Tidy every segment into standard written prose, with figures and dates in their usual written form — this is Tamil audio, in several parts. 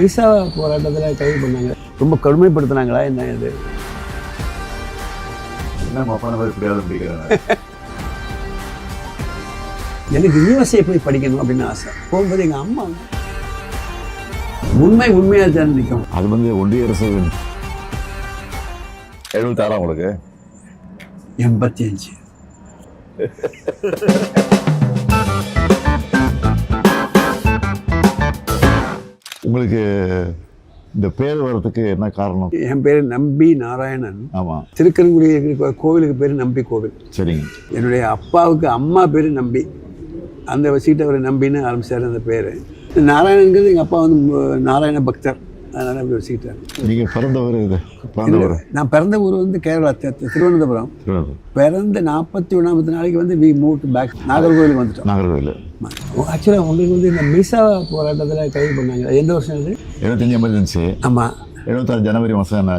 விசா போராட்டத்தில் கைது பண்ணாங்க, ரொம்ப கடுமைப்படுத்தினாங்களா என்ன இது? எனக்கு யூஎஸ்ஏ போய் படிக்கணும் அப்படின்னு ஆசை. போகும்போது எங்கள் அம்மா உண்மையாக தான் நிற்கும். அது ஒன்றிய அரசு 76 உங்களுக்கு 85. உங்களுக்கு இந்த பேர் வர்றதுக்கு என்ன காரணம்? என் பேர் நம்பி நாராயணன். ஆமாம். திருக்கரங்குடி இருக்கிற கோவிலுக்கு பேர் நம்பி கோவில். சரிங்க. என்னுடைய அப்பாவுக்கு அம்மா பேர் நம்பி, அந்த வச்சுக்கிட்டு அவர் நம்பின்னு ஆரம்பிச்சார் அந்த பேர். நாராயணங்கிறது எங்கள் அப்பா நாராயண பக்தர், அதனால் அப்படி வச்சுக்கிட்டார். நீங்கள் பிறந்தவர் நான் பிறந்த ஊர் கேரளா, திருவனந்தபுரம். பிறந்த 41 நாளைக்கு வி மூவ் பேக் நாகர்கோவிலுக்கு வந்துட்டோம். நாகர்கோவில். ஆக்சுவலாக உங்களுக்கு இந்த விசா போராட்டத்தில் கைது பண்ணாங்க, எந்த வருஷம் அது? 75 எமர்ஜென்சி. ஆமாம். 76 ஜனவரி மாதம்.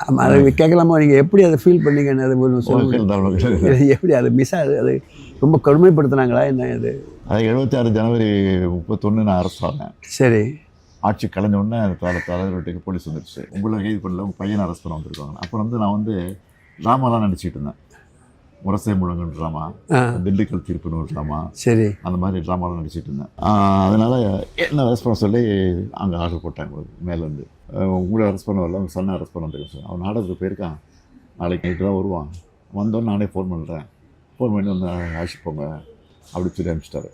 ஆமாம், அதை கேட்கலாமா? நீங்கள் எப்படி அதை ஃபீல் பண்ணீங்கன்னு அது எப்படி அது விசா அது ரொம்ப கடுமைப்படுத்தினாங்களா என்ன இது? அது 76 ஜனவரி 31 நான் அரெஸ்ட் ஆனேன். சரி. ஆட்சி கலைஞ்ச உடனே தலைவர்கிட்ட போலீஸ் வந்துடுச்சு. உங்களை கைது பண்ணல, உங்கள் பையனை அரெஸ்ட் பண்ண வந்திருக்காங்க. அப்போ நான் ட்ராமாலாம் நடிச்சிட்டு இருந்தேன். முரசை முழங்குன்னு ட்ராமா, திண்டுக்கல் தீர்ப்புன்னு ஒரு ட்ராமா. சரி. அந்த மாதிரி ட்ராமாலாம் நடிச்சிட்டு இருந்தேன். அதனால் என்ன அரெஸ்ட் பண்ண சொல்லி அங்கே ஆர்டர் போட்டாங்க. உங்களுக்கு மேலேருந்து உங்களை அரெஸ்ட் பண்ண வரல, உங்கள் சன்னை அரெஸ்ட் பண்ண வந்துருக்கேன் சார். அவன் நாடகத்துக்கு போயிருக்கான், நாளைக்கு நைட்டு தான் வருவான். வந்தோன்னு நானே ஃபோன் பண்ணுறேன், ஃபோன் பண்ணி அழைச்சிட்டு போங்க அப்படி சொல்லி அனுப்பிச்சிட்டாரு.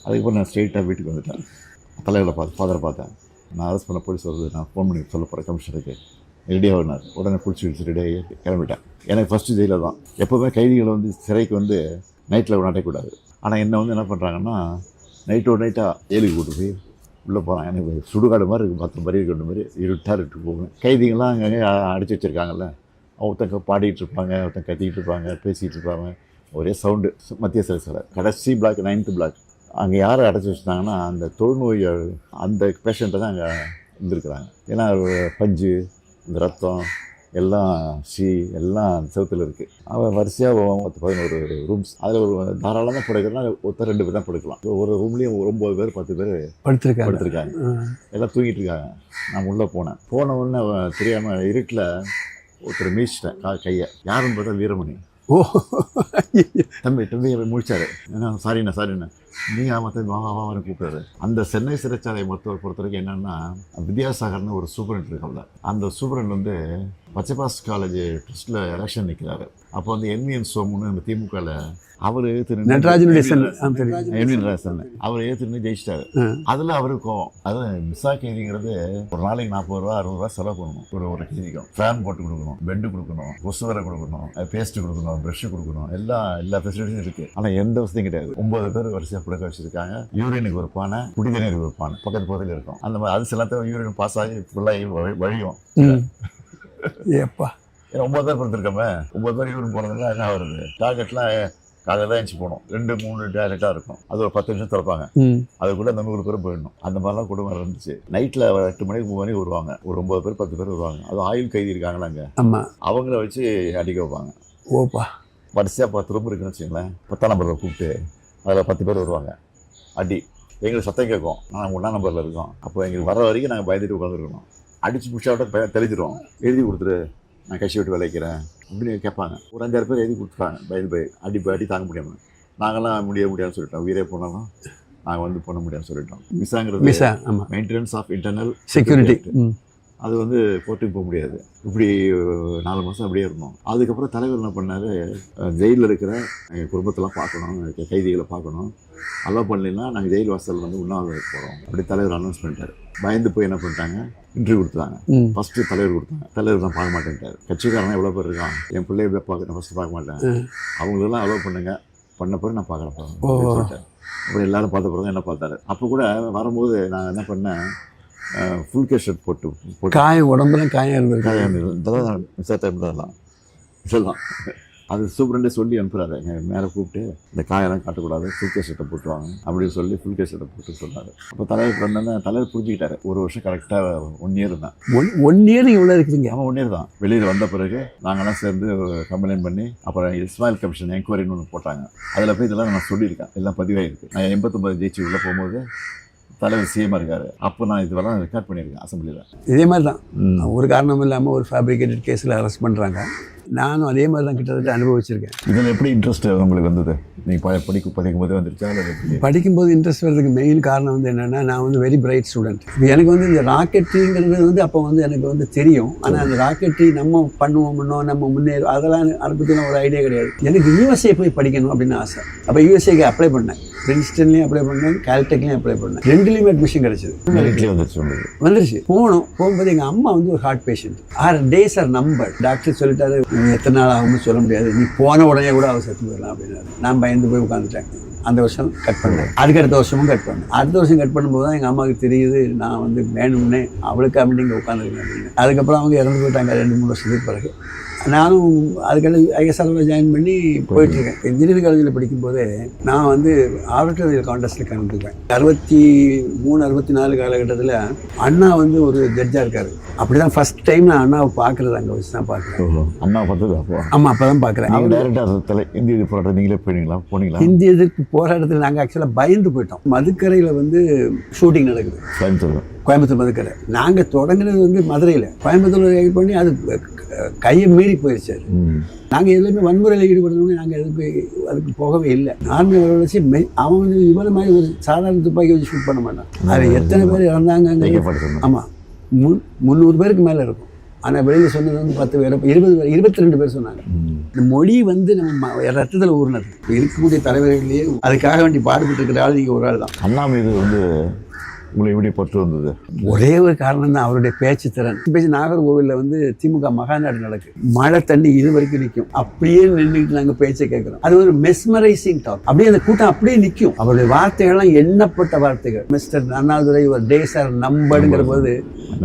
அதுக்கப்புறம் நான் ஸ்ட்ரெயிட்டாக வீட்டுக்கு வந்துட்டேன். தலைவரை ஃபாதரை பார்த்தேன். நான் அரெஸ்ட் பண்ண போலீஸ் வருது, நான் ஃபோன் பண்ணி சொல்ல போகிறேன் கமிஷனருக்கு, ரெடியாக வந்தார். உடனே பிடிச்சி வச்சு ரெடியாக கிளம்பிட்டேன். எனக்கு ஃபஸ்ட்டு ஜெயிலில் தான். எப்போவுமே கைதிகளை சிறைக்கு நைட்டில் நடக்கக்கூடாது. ஆனால் என்னை என்ன பண்ணுறாங்கன்னா, நைட்டோட நைட்டாக ஏழுக்கு கூட்டு போய் உள்ளே போகிறான். எனக்கு சுடுகாடு மாதிரி இருக்குது, 10 பறி இருக்கின்ற மாதிரி இருட்டு போவேன். கைதிகள்லாம் அங்கங்கே அடிச்சு வச்சுருக்காங்கல்ல, ஒருத்தங்க பாடிட்டு இருப்பாங்க, ஒருத்தங்க கத்திக்கிட்டு இருப்பாங்க, பேசிகிட்டு இருப்பாங்க, ஒரே சவுண்டு. மத்திய சிறை கடைசி பிளாக், 9th பிளாக். அங்கே யாரை அடைச்சி வச்சுட்டாங்கன்னா, அந்த தொழுநோய் அந்த பேஷண்ட்டை தான் அங்கே இருந்திருக்கிறாங்க. ஏன்னா பஞ்சு, இந்த ரத்தம் எல்லாம் எல்லாம் செவத்தில் இருக்குது. அவன் வரிசையாக 11 ரூம்ஸ். அதில் ஒரு தாராளமாக படுக்கிறதுனா ஒருத்தர் 2 பேர் தான் படுக்கலாம். ஒரு ரூம்லேயும் 9 பேர் 10 பேர் படுத்திருக்காங்க. எல்லாம் தூங்கிட்டு இருக்காங்க. நான் உள்ளே போன உடனே தெரியாமல் இருட்டில் ஒருத்தர் மீச்சிட்டேன் கையை. யாருன்னு பார்த்தா வீரமணி. ஓ, தம்பி முடிச்சாரு. ஏன்னா சாரிண்ணா நீங்கள் மற்ற வாவான்னு கூப்பிட்டாரு. அந்த சென்னை சிறைச்சாலை மருத்துவர் பொறுத்த வரைக்கும் என்னென்னா, வித்யாசாகர்னு ஒரு சூப்பரண்ட் இருக்காங்க. அந்த சூப்பரண்ட் பச்சைபாஸ் காலேஜ் ட்ரஸ்ட்டில் எலெக்ஷன் நிற்கிறாரு. அப்போ என்விஎன் சோமுன்னு அந்த திமுகவில் அவர் நடராஜனுடைய அவர் ஏற்றுன்னு ஜெயிச்சிட்டாரு. அதில் அவருக்கும் விசா கைதிங்கிறது ஒரு நாளைக்கு 40 ரூபா 60 ரூபா செலவு பண்ணணும். ஒரு கைதிக்கும் ஃபேன் போட்டு கொடுக்கணும், பெட்டு கொடுக்கணும், கொசுவரை கொடுக்கணும், பேஸ்ட்டு கொடுக்கணும், ப்ரஷ்ஷு கொடுக்கணும், எல்லா ஃபெசிலிட்டிஸும் இருக்குது. ஆனால் எந்த வசதியும் கிடையாது. 9 பேர் வரிசையாக படுக்க வச்சுருக்காங்க. யூரினுக்கு ஒரு பானை, குடிநீருக்கு ஒரு பானை பக்கத்தில் இருக்கும். அந்த மாதிரி அது சிலத்தையும் யூரின் பாஸ் ஆகி ஃபுல்லாகி வழியும். ஏப்பா, ஏன்னா 9 பேர் படுத்துருக்கோமே, 9 பேர் யூரின் போனதுலாம் என்ன வருது? டார்கெட்லாம் காலையில் தான் எழுச்சி போகணும். 2-3 டேரக்டாக இருக்கும். அது ஒரு 10 நிமிஷம் திறப்பாங்க. அதுக்குள்ளே அந்த 100 பேரும் போயிடணும். அந்த மாதிரிலாம் குடும்பம் இருந்துச்சு. நைட்டில் 8 மணிக்கு 3 மணிக்கு வருவாங்க. ஒரு 9 பேர் 10 பேர் வருவாங்க. அது ஆயுள் கைதி இருக்காங்களா அங்கே, அவங்கள வச்சு அடிக்க வைப்பாங்க. ஓப்பா, வரிசையாக 10 ரூம் இருக்குன்னு வச்சுங்களேன். 10ஆம் நம்பரில் கூப்பிட்டு அதில் 10 பேர் வருவாங்க. அடி எங்களுக்கு சத்தம் கேட்கும். நாங்கள் 1ஆம் நம்பரில் இருக்கோம். அப்போ எங்களுக்கு வர வரைக்கும் நாங்கள் பயந்துட்டு உட்காந்துருக்கணும். அடித்து முடிச்சாவிட்ட தெளிஞ்சிடும். எழுதி கொடுத்துரு, நான் கட்சி விட்டு விளைக்கிறேன் அப்படின்னு கேட்பாங்க. ஒரு 5-6 பேர் எழுதி கொடுத்துட்டாங்க. பயந்து அடி தாங்க முடியாமல் நாங்களாம் முடியாதுன்னு சொல்லிட்டோம். உயிரே போனாலும் நாங்கள் பண்ண முடியாதுன்னு சொல்லிட்டோம். மிஸ்ஸாங்கிறது மெயின்டெனன்ஸ் ஆஃப் இன்டர்னல் செக்யூரிட்டி. அது கோர்ட்டுக்கு போக முடியாது. இப்படி 4 மாதம் அப்படியே இருந்தோம். அதுக்கப்புறம் தலைவர் என்ன பண்ணார், ஜெயிலில் இருக்கிற எங்கள் குடும்பத்தெல்லாம் பார்க்கணும், கைதிகளை பார்க்கணும், அலோவ் பண்ணலைன்னா நாங்கள் ஜெயில் வாசல் உண்ணாவிரதம் போகிறோம் அப்படி தலைவர் அனௌன்ஸ் பண்ணிட்டார். பயந்து போய் என்ன பண்ணிட்டாங்க, இன்டர்வியூ கொடுத்தாங்க. ஃபஸ்ட்டு தலைவர் கொடுத்தாங்க. தலைவர் தான் பார்க்க மாட்டேன்ட்டார். கட்சிக்காரனா எவ்வளோ பேர் இருக்கான், என் பிள்ளைய நான் ஃபஸ்ட்டு பார்க்க மாட்டேன், அவங்களெல்லாம் அலோவ் பண்ண பிறகு நான் பார்க்குறேன் சொல்லிட்டேன். அப்புறம் எல்லோரும் பார்த்த பிறகு என்ன பார்த்தாரு. அப்போ கூட வரும்போது நான் என்ன பண்ணேன், ஃபுல் கேஸ் ஷர்ட் போட்டு காயம் உடம்புலாம் காயம் இதெல்லாம் சொல்லலாம். அது சூப்பரண்டே சொல்லி அனுப்புகிறாரு. மேலே கூப்பிட்டு இந்த காயெல்லாம் காட்டக்கூடாது, ஃபுல் கேஸ் ஷர்ட்டை போட்டுவாங்க அப்படின்னு சொல்லி ஃபுல் கேஸ் ஷர்ட்டை போட்டு சொன்னார். அப்போ தலைவர் பண்ணோன்னா தலைவர் புரிஞ்சுக்கிட்டாரு. 1 வருஷம் கரெக்டாக 1 இயர் தான். 1 இயர் இவ்வளோ இருக்குதுங்க. ஆமாம், 1 இயர் தான். வெளியில் வந்த பிறகு நாங்கள்லாம் சேர்ந்து கம்ப்ளைண்ட் பண்ணி அப்புறம் இஸ்மாயில் கமிஷன் என்கொயரின்னு ஒன்று போட்டாங்க. அதில் போய் இதெல்லாம் நான் சொல்லியிருக்கேன், எல்லாம் பதிவாகிருக்கு. நான் 89 ஜெயிச்சு உள்ளே போகும்போது தலைவர் சிஎம் இருக்காரு. அப்போ நான் இதுவெல்லாம் ரெக்கார்ட் பண்ணியிருக்கேன் அசம்பிளியில். இதே மாதிரி தான் ஒரு காரணம் இல்லாமல் ஒரு ஃபேப்ரிகேட்டட் கேஸில் அரெஸ்ட் பண்ணுறாங்க. நானும் அதே மாதிரி தான் கிட்டத்தட்ட அனுபவிச்சிருக்கேன். இதில் எப்படி இன்ட்ரெஸ்ட் உங்களுக்கு வந்தது? நீங்கள் படிக்கும் போதே வந்துருச்சா? படிக்கும்போது இன்ட்ரெஸ்ட் வர்றதுக்கு மெயின் காரணம் வந்து என்னென்னா, நான் வந்து வெரி பிரைட் ஸ்டூடெண்ட். இப்போ எனக்கு வந்து இந்த ராக்கெட்ரிங்கிறது வந்து அப்போ வந்து எனக்கு வந்து தெரியும். ஆனால் அந்த ராக்கெட்ரி நம்ம பண்ணுவோம்னோ நம்ம முன்னேறும் அதெல்லாம் அதை பற்றின ஒரு ஐடியா கிடையாது. எனக்கு யூஎஸ்ஏ போய் படிக்கணும் அப்படின்னு ஆசை. அப்போ யூஎஸ்ஏக்கு அப்ளை பண்ணேன். பிரின்ஸ்டன்லேயும் அப்ளை பண்ணேன், கால்டெக்லேயும் அப்ளை பண்ணேன். 2லேயுமே அட்மிஷன் கிடச்சிது. வந்துருச்சு. போகும்போது எங்கள் அம்மா வந்து ஒரு ஹார்ட் பேஷண்ட். 6 days ஆர் நம்பர். டாக்டர் சொல்லிட்டாரு, எத்தனை நாள் ஆகும்னு சொல்ல முடியாது, நீ போன உடனே கூட அவள் செத்து போயிடலாம் அப்படின்னாரு. நான் பயந்து போய் உட்காந்துட்டேன். அந்த வருஷம் கட் பண்ணேன். அடுத்த வருஷமும் கட் பண்ணேன். அடுத்த வருஷம் கட் பண்ணும்போது தான் எங்கள் அம்மாவுக்கு தெரியுது நான் வந்து வேணும்னே அவளுக்கு அப்படி இங்கே உட்காந்துருக்கேன் அப்படின்னு. அதுக்கப்புறம் அவங்க இறந்து போயிட்டாங்க 2-3 வருஷத்துக்கு பிறகு. நானும் அதுக்கடுத்து ஐஎஸ்ஆரில் ஜாயின் பண்ணி போயிட்டுருக்கேன். இன்ஜினியரிங் காலேஜில் படிக்கும்போதே நான் வந்து ஆடிட்டோரியல் கான்டெஸ்ட்டில் கலந்துக்குவேன். 63-64 காலகட்டத்தில் அண்ணா வந்து ஒரு ஜட்ஜாக இருக்கார். அப்படி தான் ஃபஸ்ட் டைம் நான் அண்ணாவை பார்க்குறது அங்கே வச்சு தான் பார்க்குறேன். அண்ணா பார்த்தது அப்போ? ஆமாம், அப்போ தான் பார்க்குறேன். இந்திய எதிர்ப்பு போராட்டம் நீங்களே போனீங்களா? இந்திய எதிர்ப்பு போராட்டத்தில் நாங்கள் ஆக்சுவலாக பயந்து போயிட்டோம். மதுக்கரையில் வந்து ஷூட்டிங் நடக்குது, கோயம்புத்தூர் மதுக்கரை. நாங்கள் தொடங்கினது வந்து மதுரையில், கோயம்புத்தூர் இது பண்ணி அது கையை மீறி போயிடுச்சு. நாங்கள் எதுலையுமே வன்முறையில் ஈடுபடுறோம்னு நாங்கள் அதுக்கு போகவே இல்லை. நார்மல் வச்சு அவன் வந்து இவரை மாதிரி ஒரு சாதாரண துப்பாக்கி வச்சு ஷூட் பண்ண மாட்டான். அதில் எத்தனை பேர் இறந்தாங்க? ஆமாம், 300 பேருக்கு மேலே இருக்கும். ஆனால் வெளியில் சொன்னது வந்து 10 பேர், 22 பேர் சொன்னாங்க. இந்த மொழி வந்து நம்ம ரத்தத்தில் ஊர்னது. இருக்கக்கூடிய தலைவர்களையே அதுக்காக வேண்டி பாடுபட்டு இருக்கிற ஆள் நீங்கள் ஒரு ஆள் தான். அண்ணா மீது வந்து உங்களை எப்படி பற்று வந்தது? ஒரே ஒரு காரணம் தான், அவருடைய பேச்சு திறன். நாகர்கோவிலில் வந்து திமுக மகாநாடு நடக்கு. மழை தண்ணி இது வரைக்கும் நிற்கும். அப்படியே நின்றுட்டு நாங்கள் பேச்சை கேட்குறோம். அது ஒரு மெஸ்மரைசிங் டாக். அப்படியே அந்த கூட்டம் அப்படியே நிற்கும். அவருடைய வார்த்தைகள்லாம் எண்ணப்பட்ட வார்த்தைகள். Mister Annadurai your days are நம்பர்ங்கிற போது,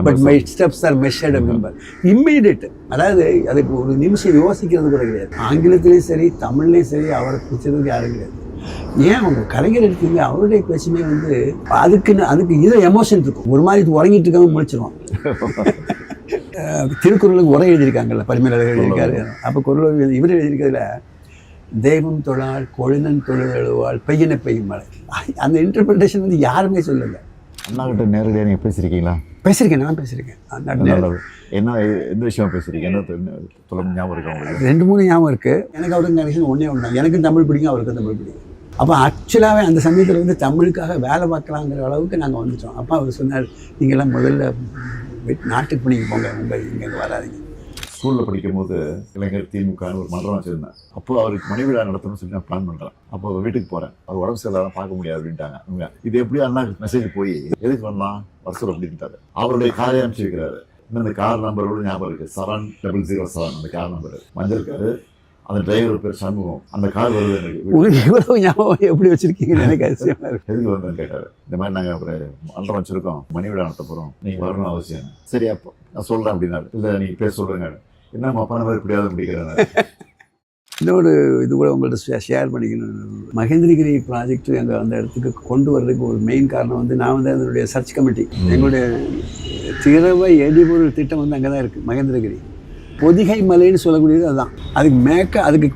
but my steps are measured அப்படிம்பார். இம்மீடியட். அதாவது அதுக்கு ஒரு நிமிஷம் யோசிக்கிறது கூட கிடையாது. ஆங்கிலத்திலையும் சரி தமிழ்லையும் சரி அவரை பிடிச்சதுக்கு யாரும் கிடையாது. ஏன் அவங்க கலைஞர் இருக்கீங்க, அவருடைய பேச்சுமே வந்து அதுக்கு இதை எமோஷன் இருக்கும். ஒரு மாதிரி உறங்கிட்டு இருக்காம முழிச்சிருவான். திருக்குறளுக்கு உரை எழுதியிருக்காங்கல்ல, பரிமேலழகர் எழுதியிருக்காரு. அப்போ குறள் இவர் எழுதியிருக்கிறதுல தெய்வம் தொழால் கொழுநன் தொழுதழுவாள் பெய்யன பெய்யும் மழை. அந்த இன்டர்பிரிட்டேஷன் வந்து யாருமே சொல்லலை. அண்ணா கிட்ட நேரடியாக நீங்கள் பேசியிருக்கீங்களா? பேசியிருக்கேன், நான் பேசியிருக்கேன். என்ன எந்த விஷயம் பேசுறீங்க? என்ன ஞாபகம் இருக்கு உங்களுக்கு? 2-3 ஞாபகம் இருக்குது. எனக்கு அவருக்கு கனெக்ஷன் ஒன்றே ஒன்று. எனக்கும் தமிழ் பிடிக்கும், அவருக்கும் தமிழ் பிடிக்கும். அப்போ ஆக்சுவலாகவே அந்த சமயத்தில் வந்து தமிழுக்காக வேலை பார்க்கலாங்கிற அளவுக்கு நாங்கள் வந்துட்டோம். அப்போ அவர் சொன்னார், நீங்கள்லாம் முதல்ல நாட்டுக்கு பணிக்கு போங்க, இங்கே வராதிங்க. ஸ்கூலில் படிக்கும்போது இளைஞர் திமுகன்னு ஒரு மன்றம் வச்சுருந்தேன். அப்போ அவருக்கு மணி விழா நடத்தணும்னு சொல்லி நான் பிளான் பண்ணுறேன். அப்போ வீட்டுக்கு போகிறேன். அவர் உடம்பு சரியில்லாத பார்க்க முடியாது அப்படின்ட்டாங்க. இது எப்படி அண்ணா மெசேஜ் போய் எதுக்கு வரலாம் வருஷம் அப்படின்ட்டாரு. அவருடைய காரை அனுப்பிச்சு வைக்கிறாரு. இன்னும் அந்த கார் நம்பரோட ஞாபகம் இருக்குது, 7007 அந்த கார் நம்பர். மஞ்சள் காரு, அந்த டிரைவர் பேர் சண்முகம். அந்த கார் வருது எனக்கு. உங்களுக்கு இவ்வளவு ஞாபகம் எப்படி வச்சிருக்கீங்கன்னு எனக்கு அதிசயமா இருக்கு. எதுக்கு வந்தேன்னு கேட்டார். இந்த மாதிரி நாங்கள் அப்புறம் மன்றம் வச்சுருக்கோம், மணி விழா நடத்த போகிறோம், நீங்கள் வரணும் அவசியம். சரி, அப்போ நான் சொல்கிறேன் அப்படின்னாரு. இல்லை நீங்கள் பேச சொல்கிறேங்க. என்ன அப்பா மாதிரி இப்படியாவது முடிக்கிறேன். இன்னொரு இது கூட உங்கள்கிட்ட ஷேர் பண்ணிக்கணும். மகேந்திரகிரி ப்ராஜெக்ட் எங்கள் அந்த இடத்துக்கு கொண்டு வர்றதுக்கு ஒரு மெயின் காரணம் வந்து, நான் வந்து அதனுடைய சர்ச் கமிட்டி, எங்களுடைய திரவ எரிபொருள் திட்டம் வந்து அங்கே தான் இருக்குது. மகேந்திரகிரி பொதிகை மலைன்னு சொல்லக்கூடியது அதுதான். அதுக்கு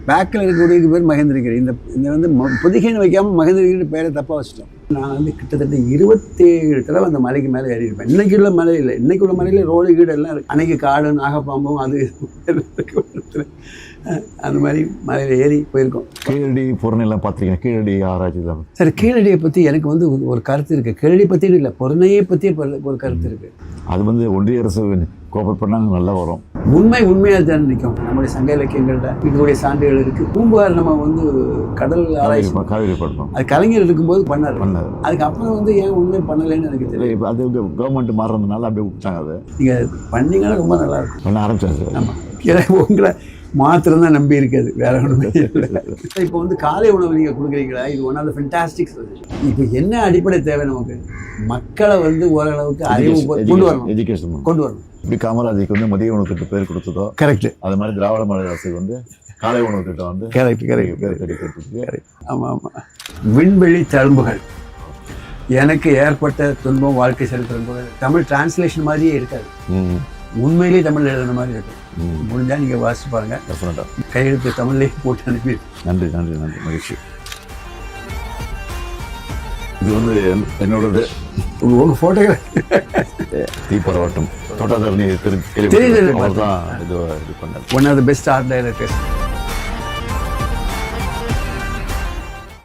பேக்கில் இருக்கக்கூடியது பேர் மகேந்திரகிரி. இந்த வந்து பொதிகைன்னு வைக்காமல் மகேந்திரகிரி பேரை தப்பாக வச்சுட்டோம். நான் வந்து கிட்டத்தட்ட 27 தடவை அந்த மலைக்கு மேலே ஏறி இருப்பேன். இன்றைக்கி உள்ள மலை இல்லை, இன்றைக்கி உள்ள மலையில் ரோடு கீடு எல்லாம் இருக்குது. அன்றைக்கி காடு நாகப்பாம்பும் அது அந்த மாதிரி மலையில் ஏறி போயிருக்கோம். கீழடி பொருணையெல்லாம் பார்த்துருக்கேன். கீழடி ஆராய்ச்சி தான் சார். கீழடியை பற்றி எனக்கு வந்து ஒரு கருத்து இருக்குது. கீழடி பற்றி இல்லை, பொருணையை பற்றி ஒரு கருத்து இருக்குது. அது வந்து ஒன்றிய அரசு கோஆப்ரேட் பண்ணாங்க, நல்லா வரும். உண்மையாக தான் நிற்கும். நம்முடைய சங்க இலக்கியங்கள்ல இருக்கக்கூடிய சான்றுகள் இருக்குது. பூம்புகார் நம்ம வந்து கடல் ஆராய்ச்சி காவிரி படணும், அது கலைஞர் இருக்கும்போது பண்ணார். அதுக்கப்புறம் வந்து ஏன் உண்மை பண்ணலைன்னு எனக்கு தெரியும். அது கவர்மெண்ட் மாறுறதுனால அப்படியே விட்டாங்க. அதை நீங்கள் பண்ணீங்கன்னா ரொம்ப நல்லா இருக்கும். பண்ண ஆரம்பிச்சாரு. ஆமாம், உங்களை மாத்திரம் தான் நம்பி இருக்காது, வேற ஒன்றுமே இல்லை. இப்போ வந்து காலை உணவு நீங்கள் கொடுக்குறீங்களா, இது one of the fantastic suggestion. இப்போ என்ன அடிப்படை தேவை நமக்கு? மக்களை வந்து ஓரளவுக்கு அறிவு கொண்டு வரணும், எஜுகேஷன் கொண்டு வரணும். இப்படி காமராஜுக்கு வந்து மதிய உணவு திட்டம் பேர் கொடுத்ததோ கரெக்ட், அது மாதிரி திராவிட மாடல் அரசுக்கு வந்து காலை உணவு திட்டம் வந்து கரெக்ட். ஆமாம். விண்வெளி தழும்புகள் எனக்கு ஏற்பட்ட துன்பம் வாழ்க்கை சரித்திரம் கூட தமிழ் டிரான்ஸ்லேஷன் மாதிரியே இருக்காது. உண்மையிலேயே தமிழ் எழுதுன மாதிரி இருக்கும். முடிஞ்சால் நீங்கள் வாசிச்சு பாருங்கள். கையெழுத்து தமிழ்லேயே போட்டு அனுப்பி. நன்றி நன்றி நன்றி, மகிழ்ச்சி. இது வந்து என்னோடது. உங்கள் ஃபோட்டோகிராஃப் தீப்பரவட்டம் தோட்டத்தரணி தெரியுது. அவர் தான் இது பண்ணார். One of the best art directors.